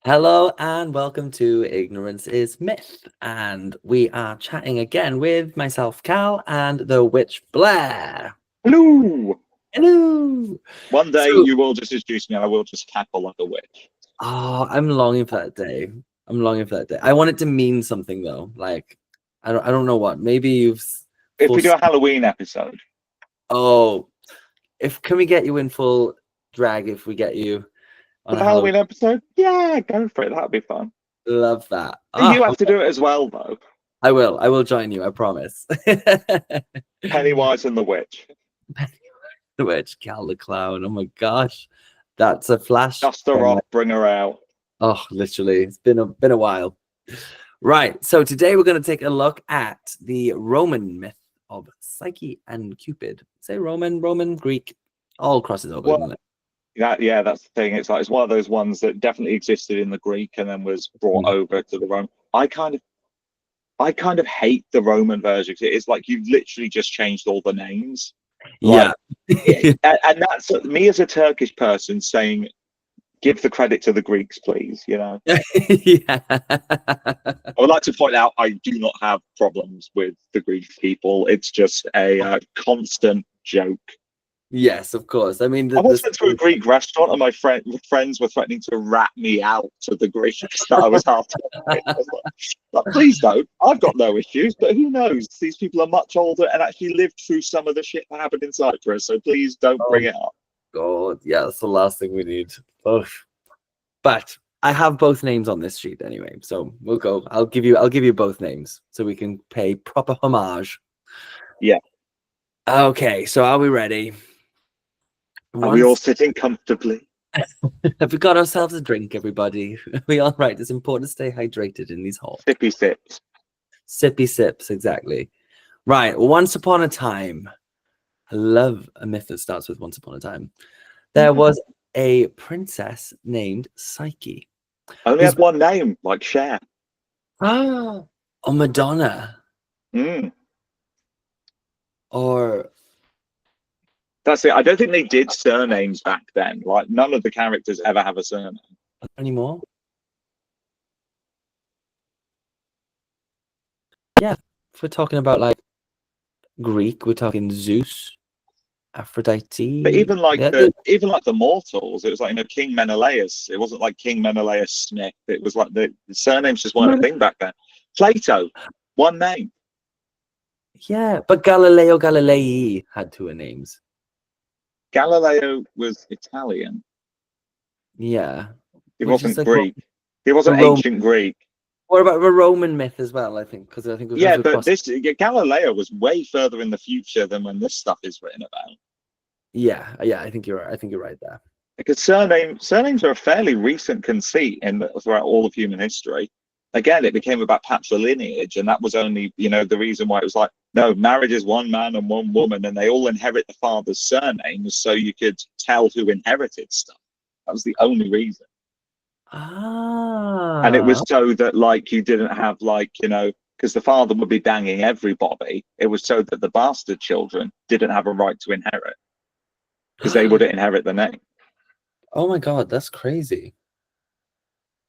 Hello and welcome to Ignorance is Myth. And we are chatting again with myself, Cal, and the Witch Blair. Hello! Hello! One day So, you will just introduce me and I will just cackle like a witch. I'm longing for that day. I'm longing for that day. I want it to mean something though. Like, I don't know what. Maybe you've If we do forced. a Halloween episode. Oh, if can we get you in full drag if we get you For on a the Halloween? Halloween episode? Yeah, go for it. That'd be fun. Love that. You Ah, have to do it as well, though. I will. I will join you. I promise. Pennywise and the Witch. The Witch, Cal the Clown. Oh my gosh, that's a flash. Dust her off, bring her out. Oh, literally, it's been a while. Right. So today we're going to take a look at the Roman myth of Psyche and Cupid. Say Roman, Greek, all crosses over. Well, Isn't it? yeah, that's the thing. It's one of those ones that definitely existed in the Greek and then was brought over to the Roman. I kind of hate the Roman version. It's like you've literally just changed all the names. Yeah. And that's me as a Turkish person saying, give the credit to the Greeks, please. Yeah. I would like to point out I do not have problems with the Greek people. It's just a constant joke. Yes, of course. I mean, I once went to a Greek restaurant and my friends were threatening to rat me out to the Greeks that I was half talking. I was like, please don't. I've got no issues, but who knows? These people are much older and actually lived through some of the shit that happened in Cyprus. So please don't bring it up. God, yeah, that's the last thing we need. Both. But I have both names on this sheet anyway, so we'll go. I'll give you both names so we can pay proper homage. Yeah. Okay, so are we ready? Are we all sitting comfortably? Have we got ourselves a drink, everybody? Are we all right? It's important to stay hydrated in these halls. Sippy sips. Sippy sips, exactly. Right. Once upon a time, I love a myth that starts with once upon a time. There was a princess named Psyche. Only had one name, like Cher. Oh, Madonna. Or that's it. I don't think they did surnames back then. Like none of the characters ever have a surname anymore. Yeah, if we're talking about like Greek, we're talking Zeus, Aphrodite. But even like the mortals, it was like King Menelaus. It wasn't like King Menelaus Smith. It was like the surnames just weren't a thing back then. Plato, one name. Yeah, but Galileo Galilei had two names. Galileo was Italian. Yeah. He wasn't like Greek. He wasn't ancient Greek. What about the Roman myth as well? I think because yeah, but Galileo was way further in the future than when this stuff is written about. Yeah, I think you're right. I think you're right there. Because surnames are a fairly recent conceit throughout all of human history. Again, it became about patrilineage, and that was only, the reason why it was like, no, marriage is one man and one woman, and they all inherit the father's surnames, so you could tell who inherited stuff. That was the only reason. And it was so that, like, you didn't have, like, because the father would be banging everybody. It was so that the bastard children didn't have a right to inherit, because they wouldn't inherit the name. Oh my God, that's crazy.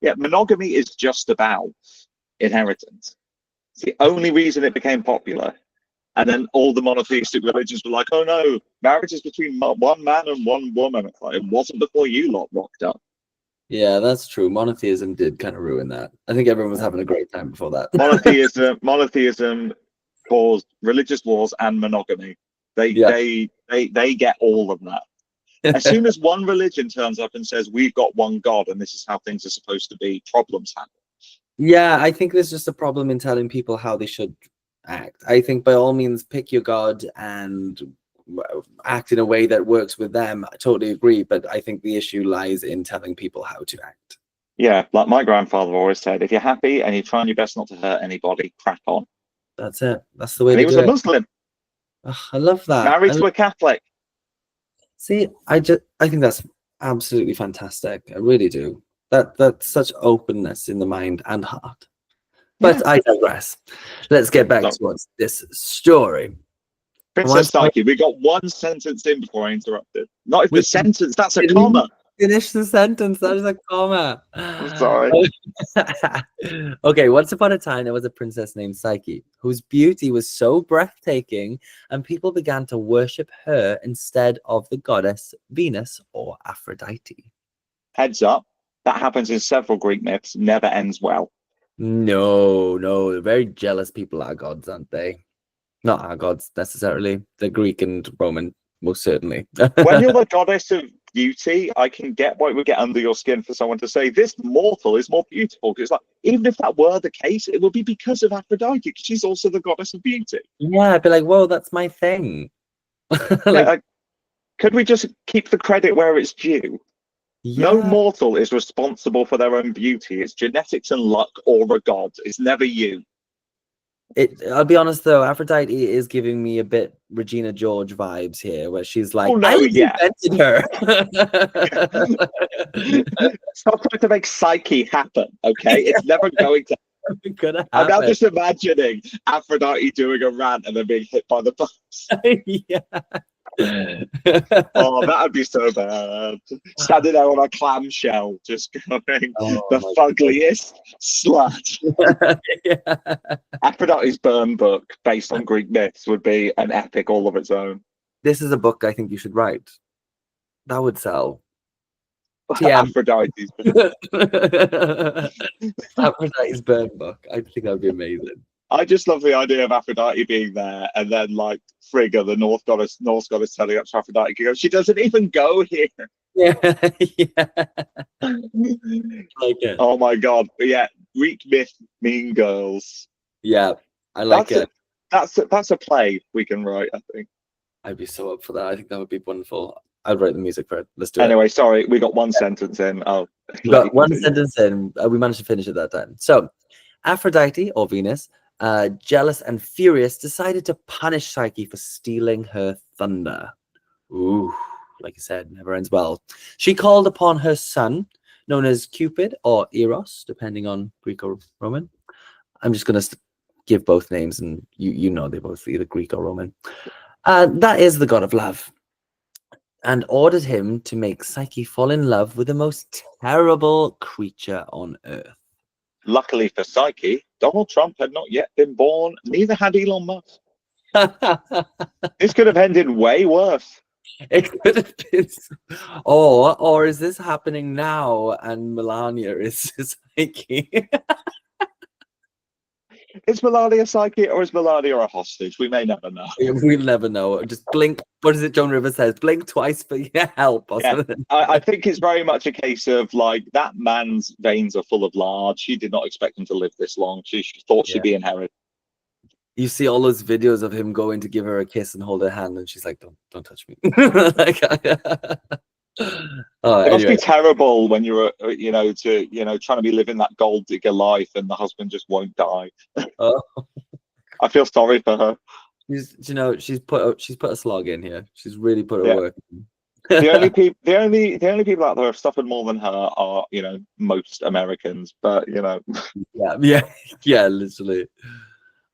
Yeah, monogamy is just about inheritance. It's the only reason it became popular. And then all the monotheistic religions were like, oh no, marriage is between one man and one woman. It wasn't before you lot rocked up. Yeah, that's true. Monotheism did kind of ruin that. I think everyone was having a great time before that. Monotheism caused religious wars and monogamy. They get all of that. As soon as one religion turns up and says, we've got one God and this is how things are supposed to be, problems happen. Yeah, I think there's just a problem in telling people how they should act. I think by all means, pick your God and act in a way that works with them. I totally agree. But I think the issue lies in telling people how to act. Yeah, like my grandfather always said, if you're happy and you're trying your best not to hurt anybody, crack on. That's it. That's the way and to he was do a Muslim. Oh, I love that. Married to a Catholic. See, I think that's absolutely fantastic. I really do. That's such openness in the mind and heart. But I digress. Let's get back towards this story. Princess Psyche, we got one sentence in before I interrupted. Not even a sentence, that's a comma. finish the sentence. That is a comma. I'm sorry. Okay, once upon a time, there was a princess named Psyche, whose beauty was so breathtaking, and people began to worship her instead of the goddess Venus or Aphrodite. Heads up, that happens in several Greek myths, never ends well. No, no, very jealous people are gods, aren't they? Not our gods necessarily. The Greek and Roman, most certainly. When you're the goddess of beauty, I can get why it would get under your skin for someone to say this mortal is more beautiful. Because like, even if that were the case, it would be because of Aphrodite, because she's also the goddess of beauty. Yeah, I'd be like, whoa, that's my thing. Like, could we just keep the credit where it's due? No yeah. mortal is responsible for their own beauty. It's genetics and luck or a god. It's never you. I'll be honest though, Aphrodite is giving me a bit Regina George vibes here, where she's like, Oh, no, I yeah. invented her. Stop trying to make Psyche happen, okay? It's never going to. Gonna I'm now happen. just imagining Aphrodite doing a rant and then being hit by the bus. Yeah. Oh, that'd be so bad. Standing there on a clamshell, just going, the fuggliest slut. Yeah. Aphrodite's burn book, based on Greek myths, would be an epic all of its own. This is a book I think you should write. That would sell. TM. Aphrodite's Aphrodite's burn book. I think that would be amazing. I just love the idea of Aphrodite being there, and then like Frigga, the Norse goddess, telling up to Aphrodite, goes, she doesn't even go here. Yeah, yeah. Like it. Oh my god! But yeah, Greek myth, Mean Girls. Yeah, I like it. That's a play we can write. I think. I'd be so up for that. I think that would be wonderful. I'd write the music for it. Let's do it. Anyway, sorry, we got one sentence in. Oh, we got one sentence in. We managed to finish it that time. So, Aphrodite or Venus, jealous and furious, decided to punish Psyche for stealing her thunder. Ooh, like I said, never ends well. She called upon her son, known as Cupid or Eros, depending on Greek or Roman. I'm just going to give both names, and you know they're both either Greek or Roman. That is the god of love, and ordered him to make Psyche fall in love with the most terrible creature on earth. Luckily for Psyche, Donald Trump had not yet been born, neither had Elon Musk. This could have ended way worse. It could have been. Or is this happening now and Melania is Psyche? Is Melania Psyche or is Melania a hostage? We may never know. We'll never know. Just blink. What is it Joan Rivers says? Blink twice for your help. Or something. I think it's very much a case of like that man's veins are full of lard. She did not expect him to live this long. She thought she'd be inherited. You see all those videos of him going to give her a kiss and hold her hand, and she's like, "Don't touch me." Like, it must be terrible when you're, trying to be living that gold digger life, and the husband just won't die. Oh. I feel sorry for her. She's put a slog in here. She's really put her work in. the only people out there who have suffered more than her are, most Americans. But yeah, literally.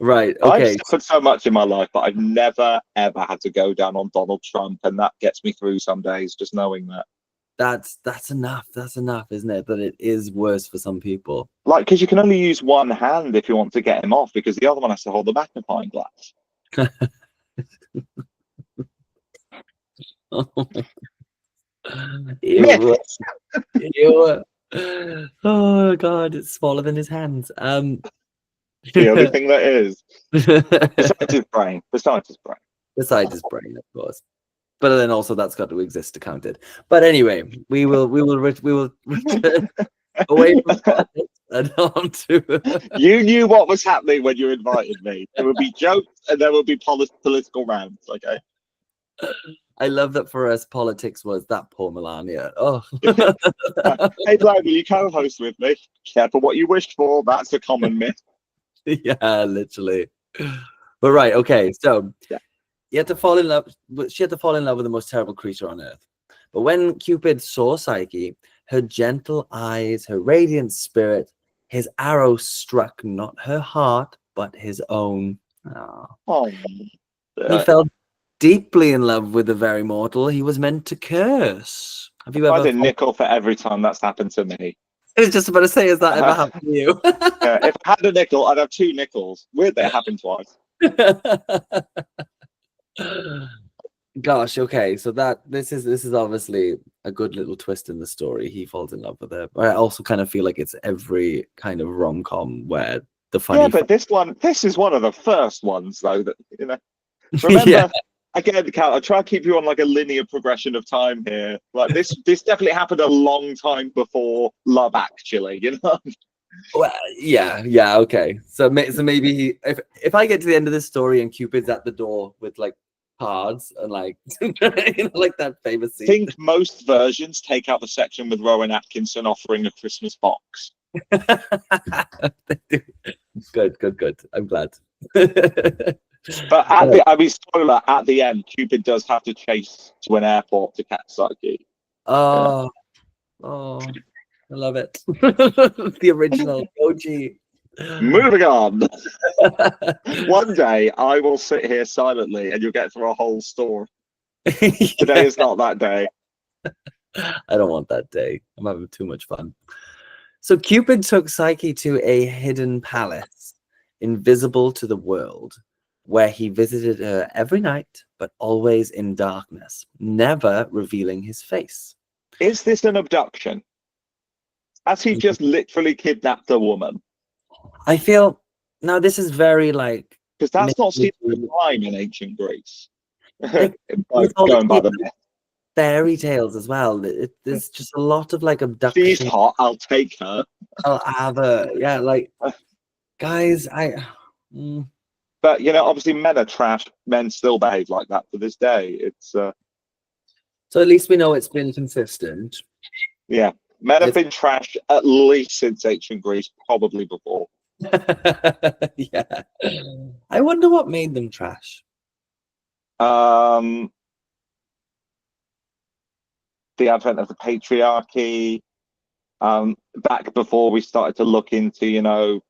Right. Okay. I've suffered so much in my life, but I've never ever had to go down on Donald Trump, and that gets me through some days. Just knowing that. That's enough. That's enough, isn't it? That it is worse for some people. Like, because you can only use one hand if you want to get him off, because the other one has to hold the magnifying glass. Oh my God. Ew. Ew. Oh God, it's smaller than his hands. The only thing that is besides his brain. Besides his brain, of course. But then also that's got to exist to count it. But anyway, we will return away from politics and on to. You knew what was happening when you invited me. There would be jokes and there would be political rants. Okay. I love that for us, politics was that poor Melania. Oh. Hey, Blair, will you co-host with me? Careful what you wished for. That's a common myth. Yeah, literally. But right, okay, so she had to fall in love with the most terrible creature on earth. But when Cupid saw Psyche, her gentle eyes, her radiant spirit, his arrow struck not her heart but his own. He fell deeply in love with the very mortal he was meant to curse. Have you I ever? did nickel for every time that's happened to me. I was just about to say, has that ever Uh, happened to you? if I had a nickel, I'd have two nickels. Weird that it happened twice. Gosh, okay. So this is obviously a good little twist in the story. He falls in love with her. But I also kind of feel like it's every kind of rom-com where the Yeah, funny but this is one of the first ones though that yeah. Remember, again, Cal, I try to keep you on like a linear progression of time here. Like this definitely happened a long time before Love Actually, you know? Well, yeah, okay. So maybe if I get to the end of this story and Cupid's at the door with like cards and like like that famous I scene. think most versions take out the section with Rowan Atkinson offering a Christmas box. Good. I'm glad. But spoiler, at the end, Cupid does have to chase to an airport to catch Psyche. Yeah. Oh, I love it. The original OG. Moving on. One day I will sit here silently and you'll get through a whole story. Today is not that day. I don't want that day. I'm having too much fun. So Cupid took Psyche to a hidden palace, invisible to the world, where he visited her every night, but always in darkness, never revealing his face. Is this an abduction? Has he just literally kidnapped a woman? I feel now this is very like Because that's not seen as a crime in ancient Greece. like, with all Going by the the myth. fairy tales as well. There's just a lot of like She's abduction. hot, I'll take her. I'll have her. Yeah, like guys, But obviously men are trash. Men still behave like that to this day. It's so at least we know it's been consistent. yeah. Men have been trash at least since ancient Greece, probably before. Yeah. I wonder what made them trash. The advent of the patriarchy. Back before we started to look into,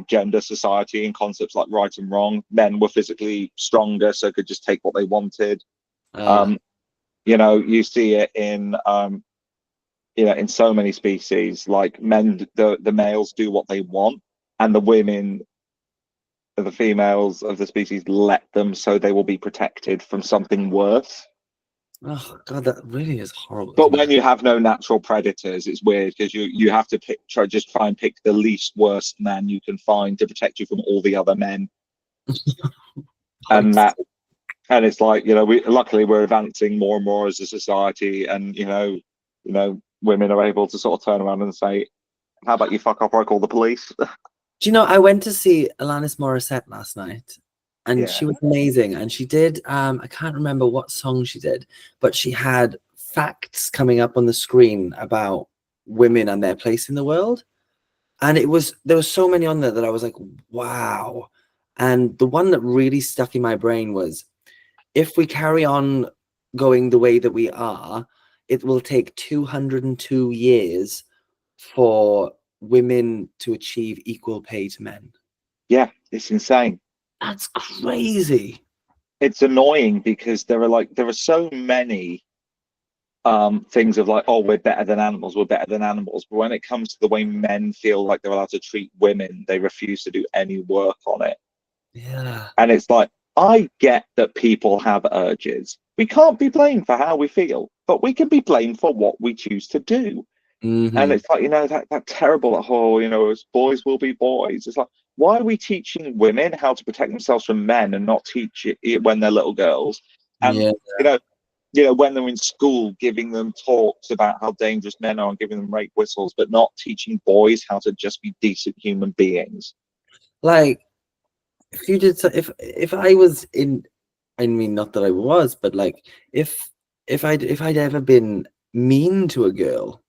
gender, society, and concepts like right and wrong. Men were physically stronger, so could just take what they wanted. You see it in so many species. Like men, the males do what they want, and the women, the females of the species, let them, so they will be protected from something worse. Oh God, that really is horrible. But when you have no natural predators, it's weird because you have to try and pick the least worst man you can find to protect you from all the other men. and it's like luckily we're advancing more and more as a society, and women are able to sort of turn around and say, "How about you fuck off? Or I call the police." Do you know, I went to see Alanis Morissette last night and Yeah. she was amazing. And she did, I can't remember what song she did, but she had facts coming up on the screen about women and their place in the world. And there were so many on there that I was like, wow. And the one that really stuck in my brain was, if we carry on going the way that we are, it will take 202 years for women to achieve equal pay to men. Yeah, it's insane. That's crazy. It's annoying because there are so many things of like, oh, we're better than animals, but when it comes to the way men feel like they're allowed to treat women, they refuse to do any work on it. Yeah. And it's like, I get that people have urges. We can't be blamed for how we feel, but we can be blamed for what we choose to do. And it's like, that terrible whole, boys will be boys. It's like, why are we teaching women how to protect themselves from men and not teach it when they're little girls? And, when they're in school, giving them talks about how dangerous men are and giving them rape whistles, but not teaching boys how to just be decent human beings. Like, if you did, if I was in, I mean, not that I was, but like, if I'd ever been mean to a girl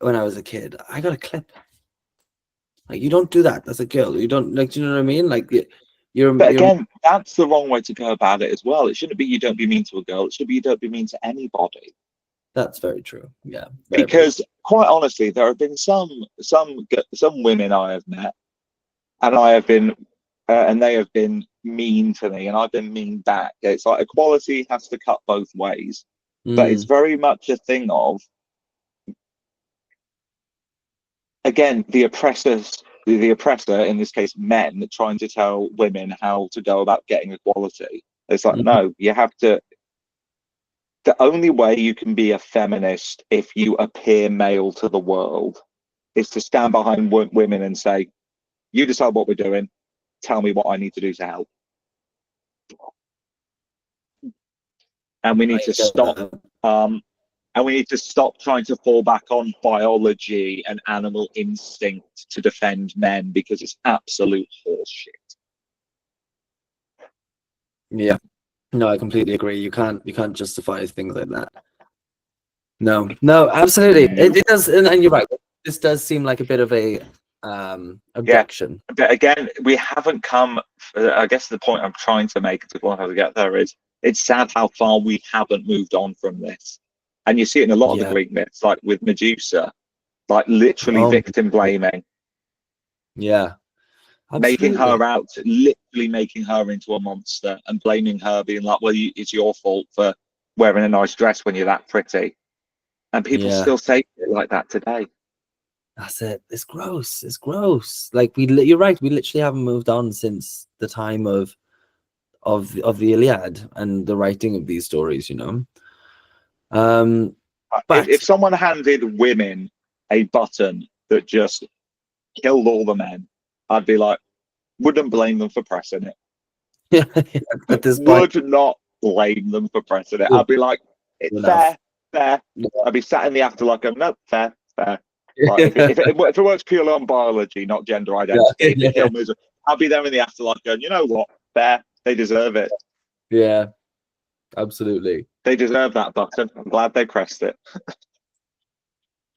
when I was a kid, I got a clip. Like, you don't do that as a girl. You don't, like, do you know what I mean? Like, But again, that's the wrong way to go about it as well. It shouldn't be you don't be mean to a girl. It should be you don't be mean to anybody. That's very true. Yeah. Because quite honestly, there have been some women I have met, and I have been, and they have been mean to me, and I've been mean back. It's like equality has to cut both ways. But it's very much a thing of, again, the oppressors, the oppressor, in this case men, trying to tell women how to go about getting equality. It's like, Mhm. no, you have to. The only way you can be a feminist if you appear male to the world is to stand behind women and say, you decide what we're doing, tell me what I need to do to help. And we need I to get stop. that. And we need to stop trying to fall back on biology and animal instinct to defend men, because it's absolute horseshit. Yeah. No, I completely agree. You can't justify things like that. No, no, absolutely. Nope. It does, and you're right. This does seem like a bit of a Yeah. objection. But again, we haven't come. I guess the point I'm trying to make to how to get there is, it's sad how far we haven't moved on from this. And you see it in a lot of the Yeah. Greek myths, like with Medusa, like literally Oh, victim blaming, yeah. making Absolutely. her out, literally making her into a monster and blaming her, being like, well, it's your fault for wearing a nice dress when you're that pretty. And people Yeah. still say it like that today. That's it. It's gross. It's gross. Like you're right. We literally haven't moved on since the time of the Iliad and the writing of these stories. Um, If but someone handed women a button that just killed all the men, I'd be like, wouldn't blame them for pressing yeah, at it. this point, Would not blame them for pressing it. good I'd be like, it's enough. fair, fair. Yeah. I'd be sat in the afterlife going, no, fair, fair. Like if it works purely on biology, not gender identity, if they Yeah. kill me, I'll be there in the afterlife going, you know what, fair. They deserve it. Yeah. Absolutely. They deserve that button. I'm glad they pressed it.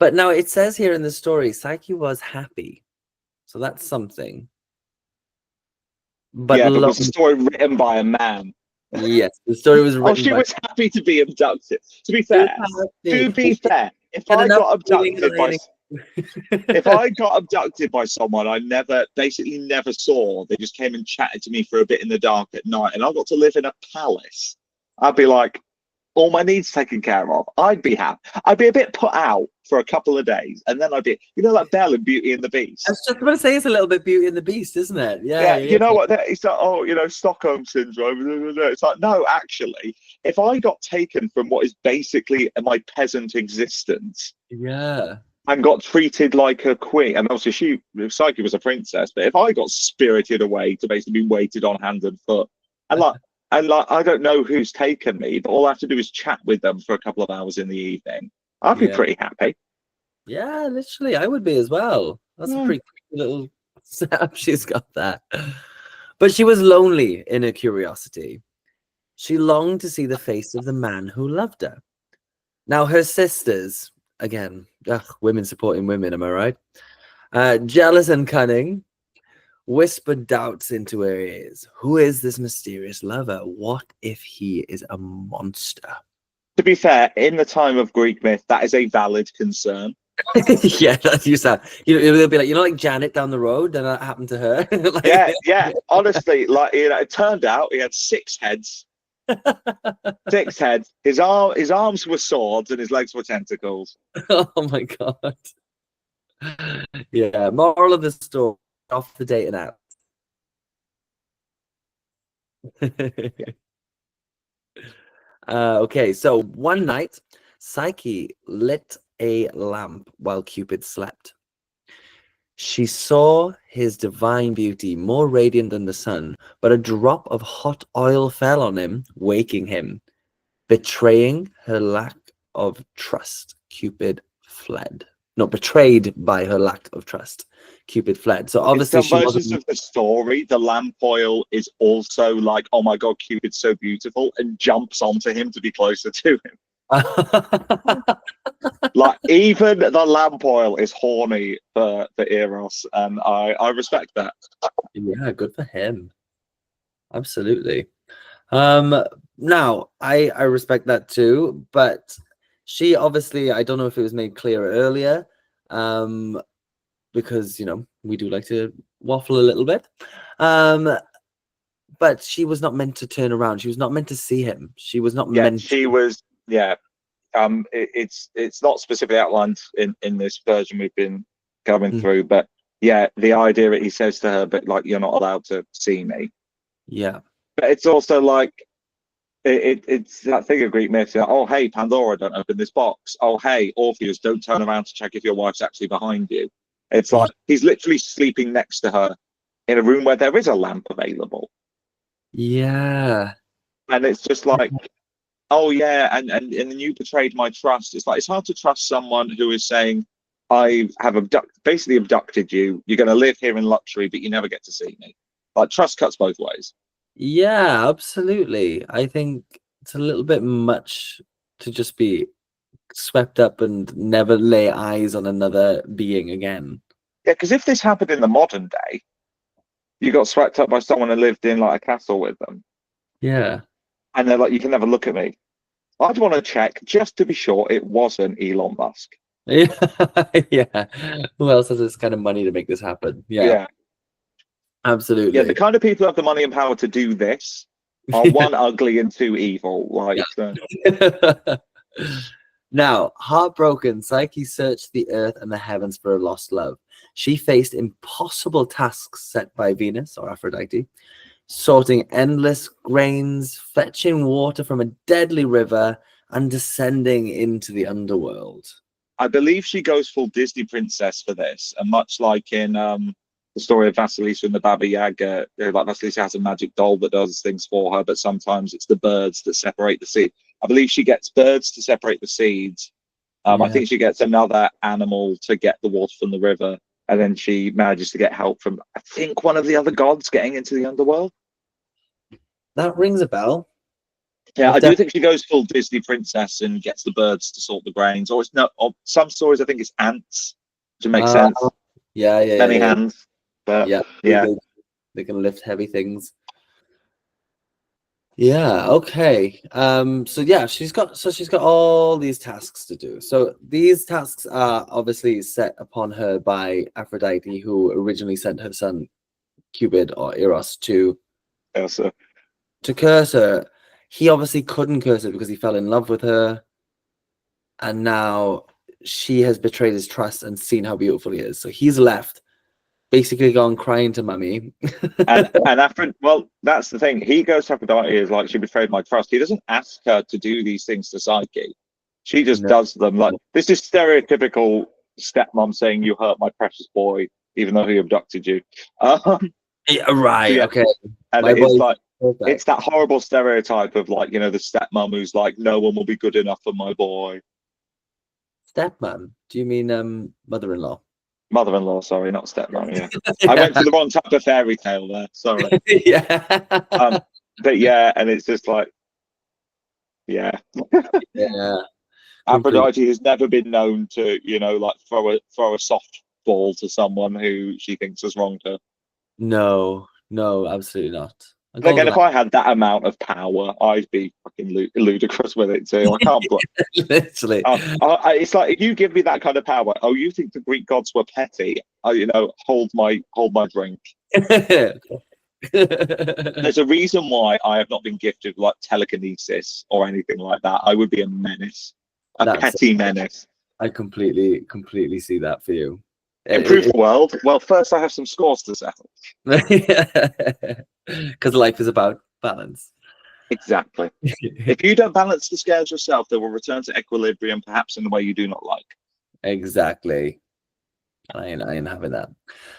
But now it says here in the story, Psyche was happy. So that's something. But Yeah, but was the story written by a man? yes, the story was Oh, written she by was happy to be abducted. To be Super fair, happy. if Get I enough got feeling abducted by aligning. if I got abducted by someone I basically never saw, they just came and chatted to me for a bit in the dark at night, and I got to live in a palace, I'd be like, all my needs taken care of. I'd be happy. I'd be a bit put out for a couple of days, and then I'd be, like Belle in Beauty and the I was Beast. just going to say it's a little bit Beauty and the Beast, isn't it? Yeah, Yeah, yeah. you know what? It's like, oh, Stockholm syndrome. It's like, no, actually, if I got taken from what is basically my peasant existence Yeah. and got treated like a queen, and obviously Psyche was a princess, but if I got spirited away to basically be waited on hand and foot, and I don't know who's taken me, but all I have to do is chat with them for a couple of hours in the evening, I'd be Yeah. pretty happy. Yeah, literally, I would be as well. That's a Yeah. pretty cool little snap she's got that. But she was lonely in her curiosity. She longed to see the face of the man who loved her. Now, her sisters, again, women supporting women, am I right? Jealous and cunning, whispered doubts into her ears. Who is this mysterious lover? What if he is a monster? To be fair, in the time of Greek myth, that is a valid concern. Yeah, that's you said. They'll be like, like Janet down the road, and that happened to her. Yeah, yeah. Honestly, it turned out he had 6 heads. 6 heads. His arms were swords and his legs were tentacles. Oh my god. Yeah. Moral of the story: off the dating app. Okay, so one night, Psyche lit a lamp while Cupid slept. She saw his divine beauty, more radiant than the sun, but a drop of hot oil fell on him, waking him. Betraying her lack of trust, Cupid fled. No, betrayed by her lack of trust, Cupid fled. So In obviously some she versions wasn't. of the story, the lamp oil is also like, oh my god, Cupid's so beautiful, and jumps onto him to be closer to him. Like, even the lamp oil is horny for Eros, and I respect that. Yeah, good for him. Absolutely. Now I respect that too, but she obviously, I don't know if it was made clear earlier, because we do like to waffle a little bit. But she was not meant to turn around. She was not meant to see him. She was not Yeah, meant she to. was. Yeah, It's not specifically outlined in this version we've been going Mm. through, but yeah, the idea that he says to her, but like, you're not allowed to see me. Yeah. But it's also like it's that thing of Greek myth. Like, oh hey, Pandora, don't open this box. Oh hey, Orpheus, don't turn around to check if your wife's actually behind you. It's like he's literally sleeping next to her in a room where there is a lamp available. Yeah. And it's just like, oh yeah, and you betrayed my trust. It's like, it's hard to trust someone who is saying, I have basically abducted you. You're going to live here in luxury, but you never get to see me. Like, trust cuts both ways. Yeah, absolutely. I think it's a little bit much to just be swept up and never lay eyes on another being again. Yeah, because if this happened in the modern day, you got swept up by someone who lived in like a castle with them, Yeah. and they're like, you can never look at me. I'd want to check just to be sure it wasn't Elon Musk. Yeah. Yeah. Who else has this kind of money to make this happen? Yeah, Yeah. Yeah, absolutely. the kind of people who have the money and power to do this are one, ugly, and two, evil. Like, Now, heartbroken, Psyche searched the earth and the heavens for a lost love. She faced impossible tasks set by Venus or Aphrodite, sorting endless grains, fetching water from a deadly river, and descending into the underworld. I believe she goes full Disney princess for this, and much like in the story of Vasilisa and the Baba Yaga, like Vasilisa has a magic doll that does things for her, but sometimes it's the birds that separate the seed. I believe she gets birds to separate the seeds. I think she gets another animal to get the water from the river, and then she manages to get help from, I think, one of the other gods getting into the underworld. That rings a bell. Yeah, I do think she goes full Disney princess and gets the birds to sort the grains. Or it's no, or some stories I think it's ants, which makes sense. Yeah, Many hands, but yeah. yeah. They can lift heavy things. Yeah, okay. So yeah, she's got all these tasks to do. So these tasks are obviously set upon her by Aphrodite, who originally sent her son Cupid or Eros to curse her. He obviously couldn't curse her because he fell in love with her, and now she has betrayed his trust and seen how beautiful he is. So he's left, basically gone crying to mummy. and after, well, that's the thing. He goes to Aphrodite, is like, she betrayed my trust. He doesn't ask her to do these things to Psyche. She just does them. Like, this is stereotypical stepmom saying, you hurt my precious boy, even though he abducted you. Yeah, right. So yeah, okay. And it's like, it's that horrible stereotype of, like, you know, the stepmom who's like, no one will be good enough for my boy. Stepmom? Do you mean mother-in-law? Mother-in-law, sorry, not stepmom. Yeah. Yeah. I went to the wrong type of fairy tale there. Sorry. Yeah. But yeah, and it's just like, yeah. Yeah. Aphrodite has never been known to, you know, like throw a softball to someone who she thinks has wronged her. No, absolutely not. And again, if I had that amount of power, I'd be fucking ludicrous with it too. I can't. Literally. It's like, if you give me that kind of power, oh, you think the Greek gods were petty? You know, hold my drink. There's a reason why I have not been gifted like telekinesis or anything like that. I would be a menace, petty menace. I completely see that for you. Improve the world. Well, first I have some scores to settle. Because life is about balance. Exactly. If you don't balance the scales yourself, they will return to equilibrium, perhaps in a way you do not like. Exactly. I ain't having that.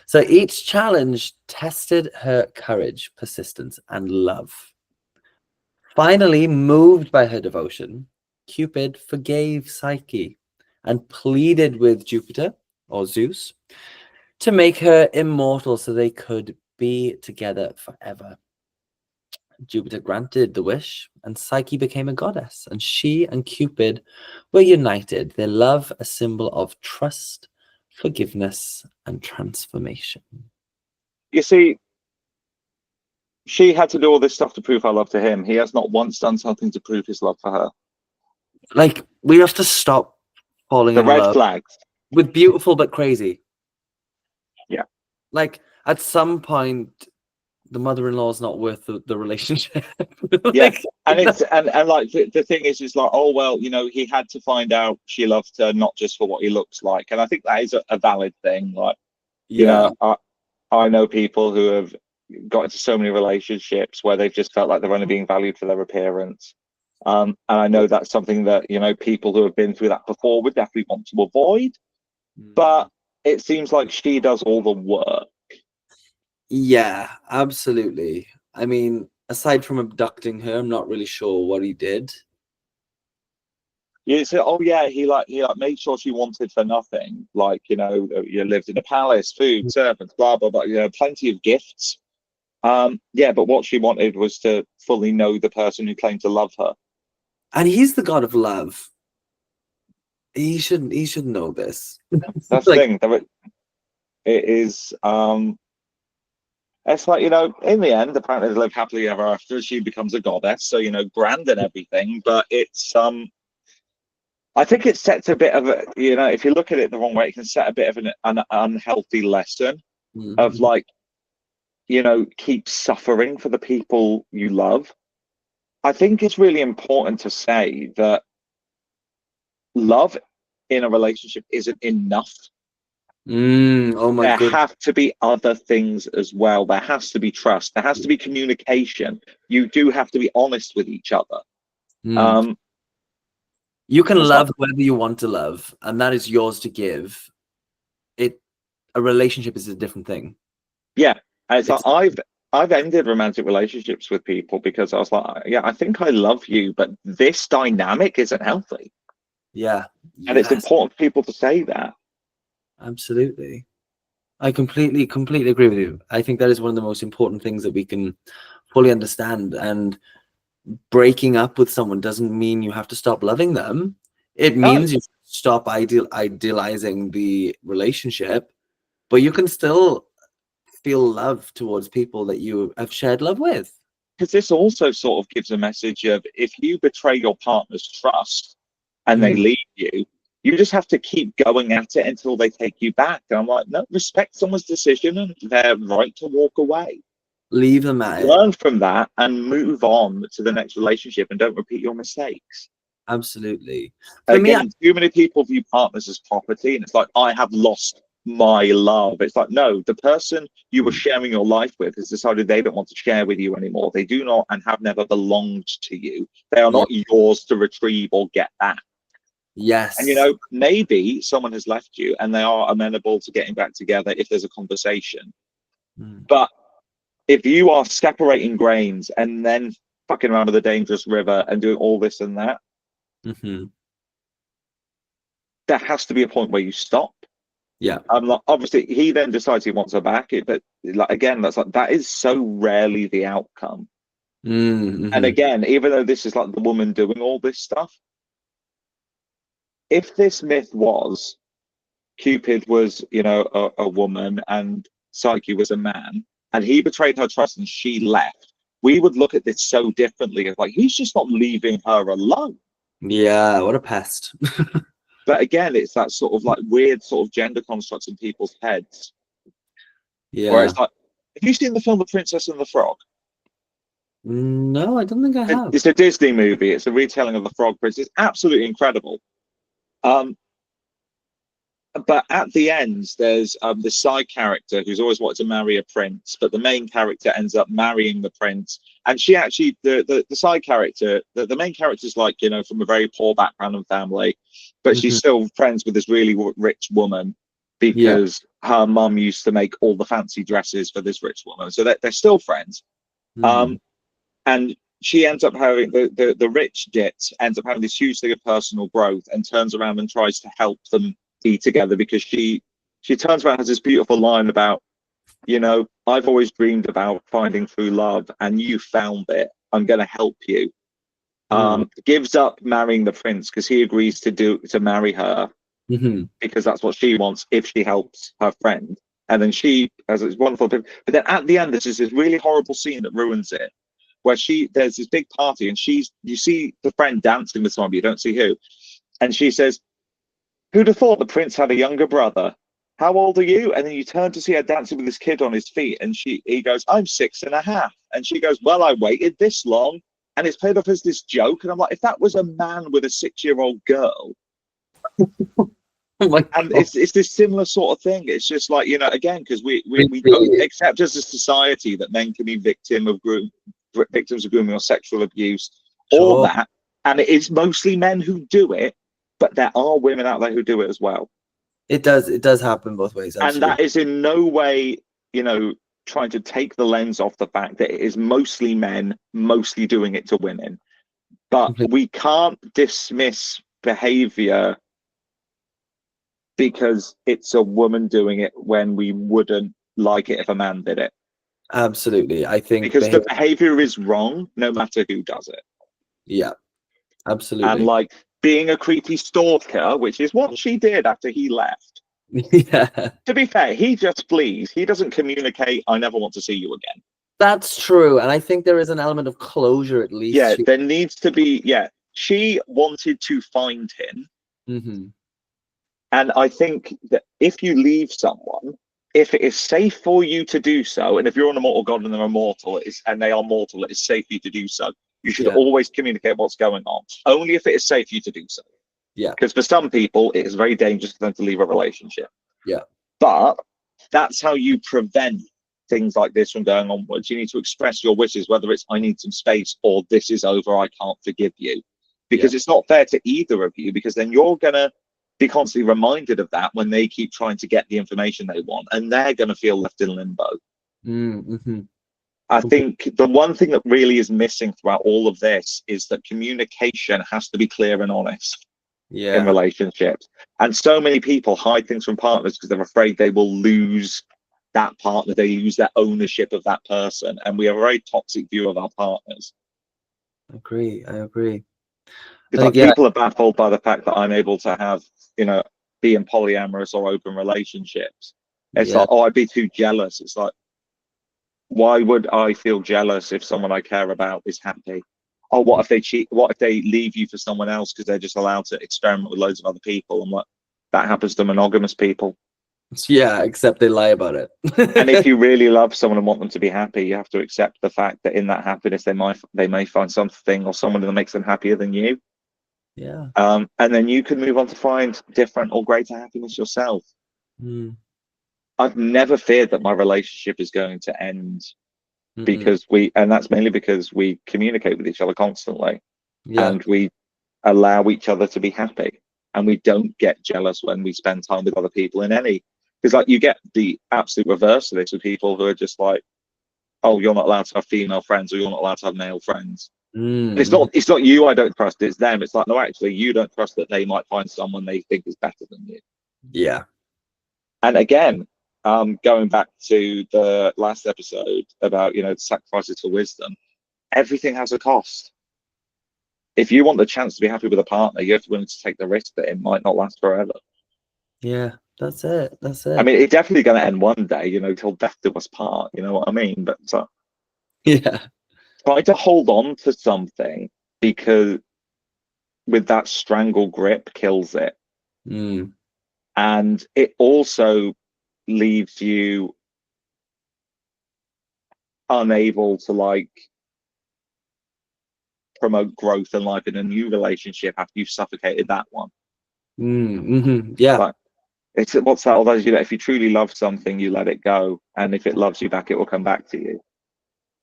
So each challenge tested her courage, persistence, and love. Finally, moved by her devotion, Cupid forgave Psyche and pleaded with Jupiter or Zeus to make her immortal so they could be together forever. Jupiter granted the wish, and Psyche became a goddess, and she and Cupid were united, their love a symbol of trust, forgiveness, and transformation. You see, she had to do all this stuff to prove her love to him. He has not once done something to prove his love for her. Like, we have to stop falling in love. The red flags. With beautiful but crazy. Yeah. Like, at some point, the mother-in-law's not worth the relationship. Yeah, Like, and it's and like the thing is like, oh well, you know, he had to find out she loved her not just for what he looks like, and I think that is a valid thing. Like, you yeah. know, I know people who have got into so many relationships where they've just felt like they're only being valued for their appearance. And I know that's something that, you know, people who have been through that before would definitely want to avoid. Mm. But it seems like she does all the work. Yeah, absolutely. I mean, aside from abducting her, I'm not really sure what he did. You say, oh yeah, he made sure she wanted for nothing. Like, you know, you lived in a palace, food, servants, blah blah blah. You know, plenty of gifts. Yeah, but what she wanted was to fully know the person who claimed to love her. And he's the god of love. He should know this. That's the Like, thing. It is. It's like, you know, in the end, apparently they live happily ever after. She becomes a goddess, so, you know, grand and everything. But it's I think it sets a bit of a, you know, if you look at it the wrong way, it can set a bit of an unhealthy lesson of mhm. like, you know, keep suffering for the people you love. I think it's really important to say that love in a relationship isn't enough. Oh my There good. have to be other things as well. There has to be trust. There has to be communication. You do have to be honest with each other. Mm. Um, You can it's like, love whoever you want to love, and that is yours to give. It A relationship is a different thing. yeah, it's like It's I've ended romantic relationships with people because I was like, yeah, I think I love you, but this dynamic isn't healthy. Yeah, And it's yes, important for people to say that. absolutely. I completely agree with you. I think that is one of the most important things that we can fully understand. And breaking up with someone doesn't mean you have to stop loving them. It No, means you stop idealizing the relationship, but you can still feel love towards people that you have shared love with. because this also sort of gives a message of if you betray your partner's trust and they Mm. leave you, you just have to keep going at it until they take you back. And I'm like, no, respect someone's decision and their right to walk away. Leave them at it. Learn from that and move on to the next relationship and don't repeat your mistakes. Absolutely. For me, Again, too many people view partners as property, and it's like, I have lost my love. It's like, no, the person you were sharing your life with has decided they don't want to share with you anymore. They do not and have never belonged to you. They are yeah, not yours to retrieve or get back. And you yes. know, maybe someone has left you and they are amenable to getting back together if there's a conversation. Mm. But if you are separating grains and then fucking around with a dangerous river and doing all this and that, Hmm. there has to be a point where you stop. Yeah. Like, obviously, he then decides he wants her back. But like again, that is so rarely the outcome. And Mm-hmm. again, even though this is like the woman doing all this stuff, if this myth was Cupid was, you know, a woman and Psyche was a man, and he betrayed her trust and she left, we would look at this so differently. Of like, he's just not leaving her alone. Yeah, what a pest. But again, it's that sort of like weird sort of gender constructs in people's heads, where Yeah. it's like, have you seen the film The Princess and the Frog? No, I don't think I have. It's a Disney movie. It's a retelling of the Frog Prince. It's absolutely incredible. Um, but at the end, there's the side character who's always wanted to marry a prince, but the main character ends up marrying the prince. And she actually, the side character, the main character is like, you know, from a very poor background and family, but she's Hmm. still friends with this really rich woman Yeah. because her mum used to make all the fancy dresses for this rich woman. So they're still friends. Mm. Um, and she ends up having the rich git ends up having this huge thing of personal growth and turns around and tries to help them be together because she turns around and has this beautiful line about, you know, I've always dreamed about finding true love and you found it. I'm going to help you. Mm. Gives up marrying the prince because he agrees to marry her Hmm. because that's what she wants if she helps her friend. And then she has this wonderful, but then at the end, there's just this really horrible scene that ruins it where there's this big party and you see the friend dancing with someone, but you don't see who. And she says, who'd have thought the prince had a younger brother? how old are you? And then you turn to see her dancing with this kid on his feet, and he goes, I'm 6.5. And she goes, well, I waited this long. And it's played off as this joke. And I'm like, if that was a man with a 6-year-old girl, Oh my and God. it's this similar sort of thing. It's just like, you know, again, because we don't Really? accept as a society that men can be victims of grooming or sexual abuse or Sure. that. And it is mostly men who do it, but there are women out there who do it as well. It does happen both ways, And that absolutely. is in no way, you know, trying to take the lens off the fact that it is mostly men, mostly doing it to women. But Completely. we can't dismiss behavior because it's a woman doing it when we wouldn't like it if a man did it. Absolutely. I think Because the behavior is wrong no matter who does it. yeah, And absolutely. like being a creepy stalker, which is what she did after he left. Yeah. To be fair, he just flees. He doesn't communicate, I never want to see you again. That's true. And I think there is an element of closure at least. Yeah, there needs to be, yeah. She wanted to find him. Mm-hmm. And I think that if you leave someone, if it is safe for you to do so, and if you're an immortal god and they're immortal, and they are mortal, it is safe for you to do so. You should Yeah. always communicate what's going on, only if it is safe for you to do so. Yeah. Because for some people, it is very dangerous for them to leave a relationship. Yeah. But that's how you prevent things like this from going onwards. You need to express your wishes, whether it's I need some space or this is over, I can't forgive you. Because it's not fair to either of you, because then you're going to be constantly reminded of that when they keep trying to get the information they want, and they're going to feel left in limbo. Mm-hmm. I think the one thing that really is missing throughout all of this is that communication has to be clear and honest in Yeah. relationships. And so many people hide things from partners because they're afraid they will lose that partner, they lose their ownership of that person. And we have a very toxic view of our partners. I agree. I Because think like yeah, people are baffled by the fact that I'm able to have, you know, be in polyamorous or open relationships. It's yeah. like, oh, I'd be too jealous. It's like, why would I feel jealous if someone I care about is happy? Oh, what if they cheat? What if they leave you for someone else because they're just allowed to experiment with loads of other people? And like that happens to monogamous people. Yeah, except they lie about it. And if you really love someone and want them to be happy, you have to accept the fact that in that happiness they may find something or someone that makes them happier than you. Yeah. And then you can move on to find different or greater happiness yourself. Mm. I've never feared that my relationship is going to end because and that's mainly because we communicate with each other constantly Yeah. and we allow each other to be happy, and we don't get jealous when we spend time with other people in any, because like you get the absolute reverse of this with people who are just like, oh, you're not allowed to have female friends or you're not allowed to have male friends. And Mm-hmm. it's not you I don't trust, it's them. It's like, no, actually you don't trust that they might find someone they think is better than you. Yeah. And again, going back to the last episode about, you know, sacrifices for wisdom, everything has a cost. If you want the chance to be happy with a partner, you have to be willing to take the risk that it might not last forever. Yeah. That's it. That's I it. mean, it's definitely going to end one day, you know, till death do us part, you know what I mean? But Yeah. try to hold on to something, because with that strangle grip kills it. Mm. And it also leaves you unable to like promote growth in life in a new relationship after you've suffocated that one. Mm-hmm. Yeah. Like it's what's that? Although you know, if you truly love something, you let it go, and if it loves you back, it will come back to you.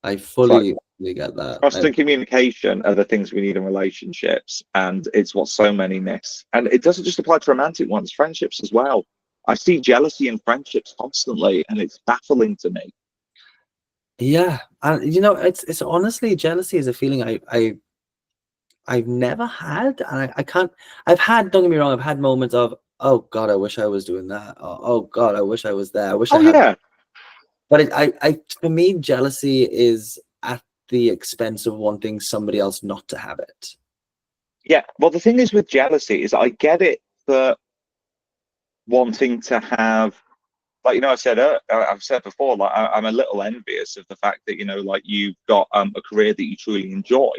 I It's like fully get that. trust and communication are the things we need in relationships, and it's what so many miss. And it doesn't just apply to romantic ones, friendships as well. I see jealousy in friendships constantly, and it's baffling to me. Yeah. And you know, it's honestly, jealousy is a feeling I've never had, and I can't. I've had. Don't get me wrong. I've had moments of, oh God, I wish I was doing that. Oh God, I wish I was there. I wish I Oh had. yeah, But for me, jealousy is at the expense of wanting somebody else not to have it. yeah. Well, the thing is with jealousy is I get it for wanting to have, like, you know, I've said before, like I'm a little envious of the fact that, you know, like you've got a career that you truly enjoy.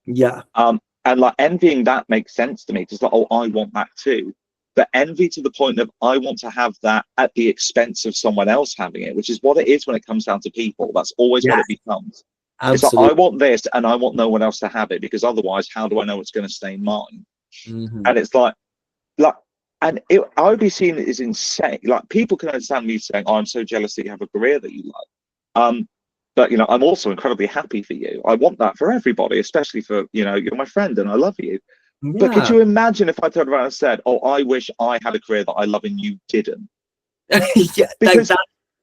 Yeah. And like envying that makes sense to me because like, oh, I want that too. but envy to the point of I want to have that at the expense of someone else having it, which is what it is when it comes down to people. That's always what it becomes. It's like, Absolutely. I want this and I want no one else to have it, because otherwise, how do I know it's going to stay mine? Mhm. And it's like, and I would be seen as insane. Like, people can understand me saying, "Oh, I'm so jealous that you have a career that you like." But I'm also incredibly happy for you. I want that for everybody, especially for you're my friend and I love you. But could Yeah. you imagine if I turned around and said, "Oh, I wish I had a career that I love and you didn't"? Yeah, like Because that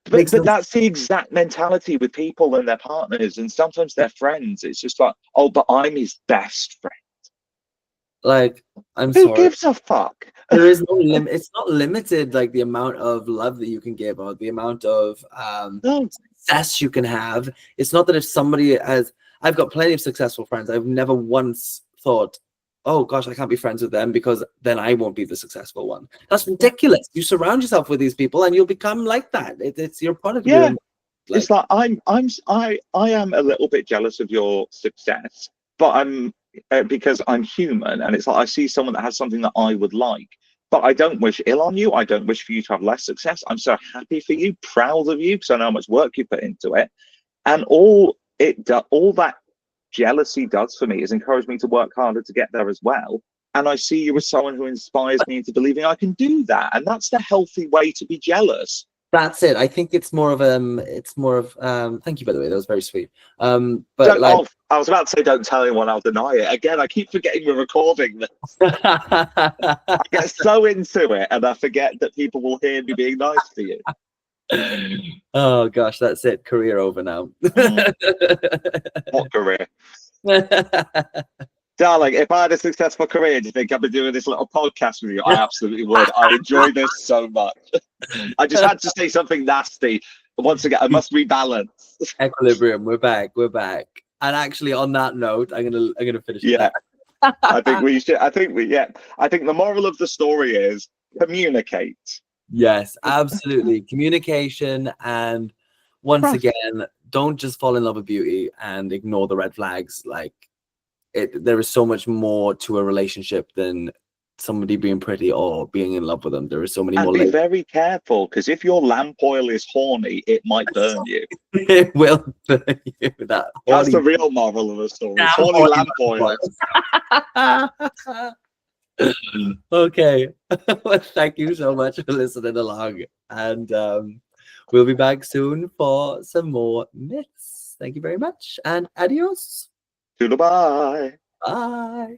but makes but no that's the exact mentality with people and their partners and sometimes their friends. It's just like, "Oh, but I'm his best friend." like I'm Who sorry. gives a fuck? There is no limit. It's not limited, like the amount of love that you can give or the amount of No. success you can have. It's not that if somebody has, I've got plenty of successful friends. I've never once thought, oh gosh, I can't be friends with them because then I won't be the successful one. That's ridiculous. You surround yourself with these people and you'll become like that. It's your product of your Yeah. environment. It's like I am a little bit jealous of your success, but I'm because I'm human, and it's like I see someone that has something that I would like, but I don't wish ill on you. I don't wish for you to have less success. I'm so happy for you, proud of you, because I know how much work you put into it, and all that jealousy does for me is encourage me to work harder to get there as well. And I see you as someone who inspires me into believing I can do that, and that's the healthy way to be jealous. That's it. I think it's more of thank you, by the way, that was very sweet. But Don't. like Oh, I was about to say, don't tell anyone. I'll deny it. Again, I keep forgetting we're recording this. I get so into it, and I forget that people will hear me being nice to you. Oh gosh, that's it. Career over now. What career, darling? If I had a successful career, do you think I'd be doing this little podcast with you? I absolutely would. I enjoy this so much. I just had to say something nasty. Once again, I must rebalance. Equilibrium. We're back. We're back. And actually, on that note, I'm gonna finish it Yeah, there. I think we should. I think the moral of the story is communicate. Yes, absolutely. Communication, and once Trust. again, don't just fall in love with beauty and ignore the red flags. Like there is so much more to a relationship than somebody being pretty or being in love with them. There is so many And more be layers. very careful, because if your lamp oil is horny, it might burn you. It will burn you. That That's horny the real moral of the story. It's damn horny horny lamp oil. Okay. Well, thank you so much for listening along. And we'll be back soon for some more myths. Thank you very much and adios. Goodbye. Bye.